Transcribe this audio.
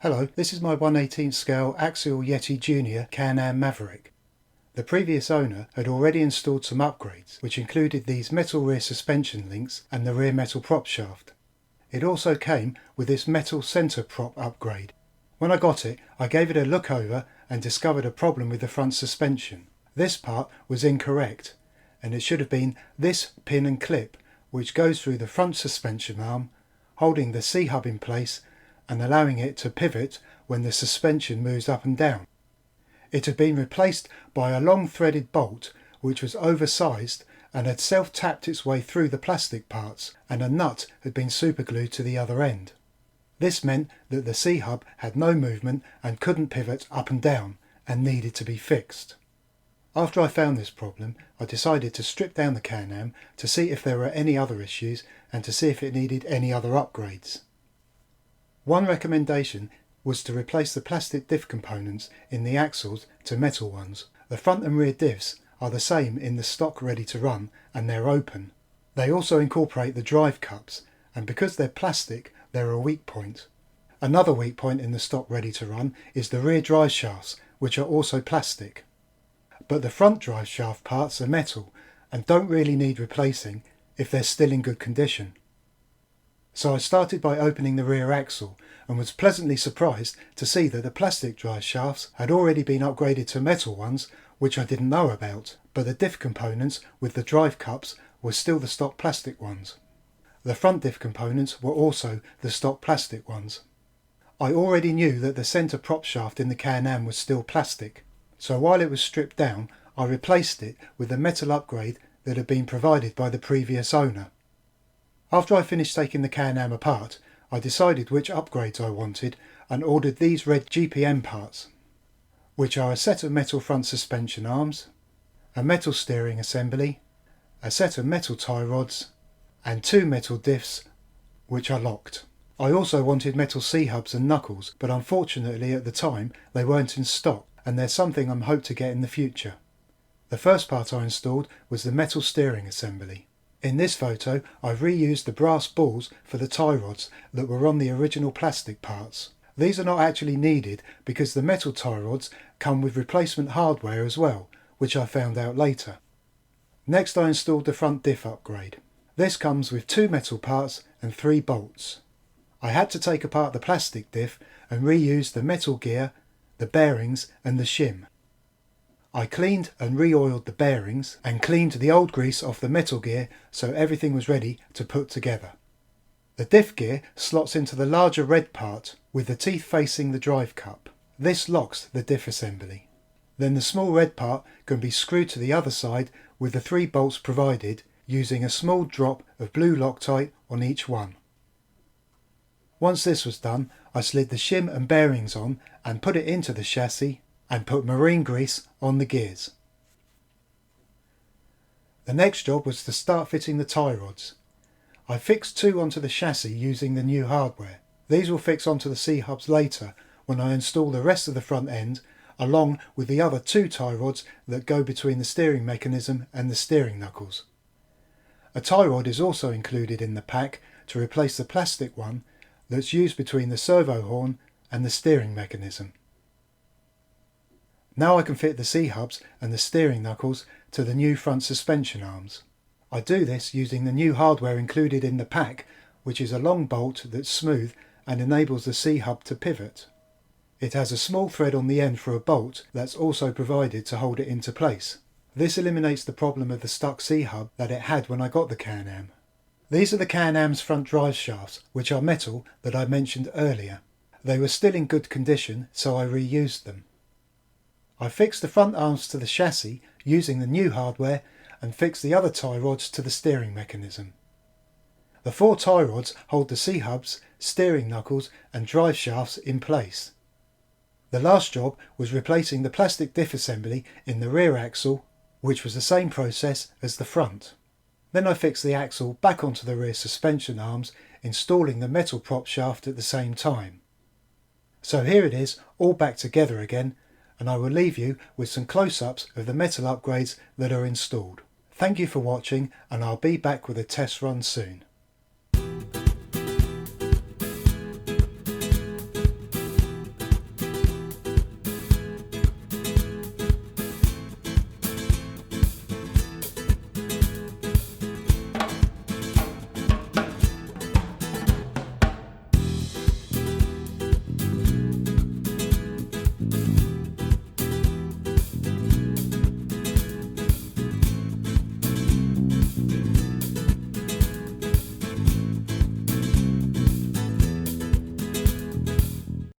Hello, this is my 1/18 scale Axial Yeti Junior Can-Am Maverick. The previous owner had already installed some upgrades, which included these metal rear suspension links and the rear metal prop shaft. It also came with this metal centre prop upgrade. When I got it, I gave it a look over and discovered a problem with the front suspension. This part was incorrect, and it should have been this pin and clip, which goes through the front suspension arm, holding the C-hub in place and allowing it to pivot when the suspension moves up and down. It had been replaced by a long threaded bolt which was oversized and had self-tapped its way through the plastic parts, and a nut had been superglued to the other end. This meant that the C-hub had no movement and couldn't pivot up and down and needed to be fixed. After I found this problem, I decided to strip down the Can-Am to see if there were any other issues and to see if it needed any other upgrades. One recommendation was to replace the plastic diff components in the axles to metal ones. The front and rear diffs are the same in the stock ready to run and they're open. They also incorporate the drive cups, and because they're plastic they're a weak point. Another weak point in the stock ready to run is the rear drive shafts, which are also plastic. But the front drive shaft parts are metal and don't really need replacing if they're still in good condition. So I started by opening the rear axle and was pleasantly surprised to see that the plastic drive shafts had already been upgraded to metal ones, which I didn't know about, but the diff components with the drive cups were still the stock plastic ones. The front diff components were also the stock plastic ones. I already knew that the centre prop shaft in the Can-Am was still plastic, so while it was stripped down I replaced it with the metal upgrade that had been provided by the previous owner. After I finished taking the Can-Am apart, I decided which upgrades I wanted and ordered these red GPM parts, which are a set of metal front suspension arms, a metal steering assembly, a set of metal tie rods, and 2 metal diffs which are locked. I also wanted metal C-hubs and knuckles, but unfortunately at the time they weren't in stock, and they're something I'm hoping to get in the future. The first part I installed was the metal steering assembly. In this photo I've reused the brass balls for the tie rods that were on the original plastic parts. These are not actually needed because the metal tie rods come with replacement hardware as well, which I found out later. Next I installed the front diff upgrade. This comes with 2 metal parts and 3 bolts. I had to take apart the plastic diff and reuse the metal gear, the bearings and the shim. I cleaned and re-oiled the bearings and cleaned the old grease off the metal gear so everything was ready to put together. The diff gear slots into the larger red part with the teeth facing the drive cup. This locks the diff assembly. Then the small red part can be screwed to the other side with the 3 bolts provided, using a small drop of blue Loctite on each one. Once this was done, I slid the shim and bearings on and put it into the chassis and put marine grease on the gears. The next job was to start fitting the tie rods. I fixed 2 onto the chassis using the new hardware. These will fix onto the C-hubs later when I install the rest of the front end, along with the other 2 tie rods that go between the steering mechanism and the steering knuckles. A tie rod is also included in the pack to replace the plastic one that's used between the servo horn and the steering mechanism. Now I can fit the C-hubs and the steering knuckles to the new front suspension arms. I do this using the new hardware included in the pack, which is a long bolt that's smooth and enables the C-hub to pivot. It has a small thread on the end for a bolt that's also provided to hold it into place. This eliminates the problem of the stuck C-hub that it had when I got the Can-Am. These are the Can-Am's front drive shafts, which are metal, that I mentioned earlier. They were still in good condition, so I reused them. I fixed the front arms to the chassis using the new hardware and fixed the other tie rods to the steering mechanism. The 4 tie rods hold the C-hubs, steering knuckles and drive shafts in place. The last job was replacing the plastic diff assembly in the rear axle, which was the same process as the front. Then I fixed the axle back onto the rear suspension arms, installing the metal prop shaft at the same time. So here it is, all back together again, and I will leave you with some close-ups of the metal upgrades that are installed. Thank you for watching, and I'll be back with a test run soon.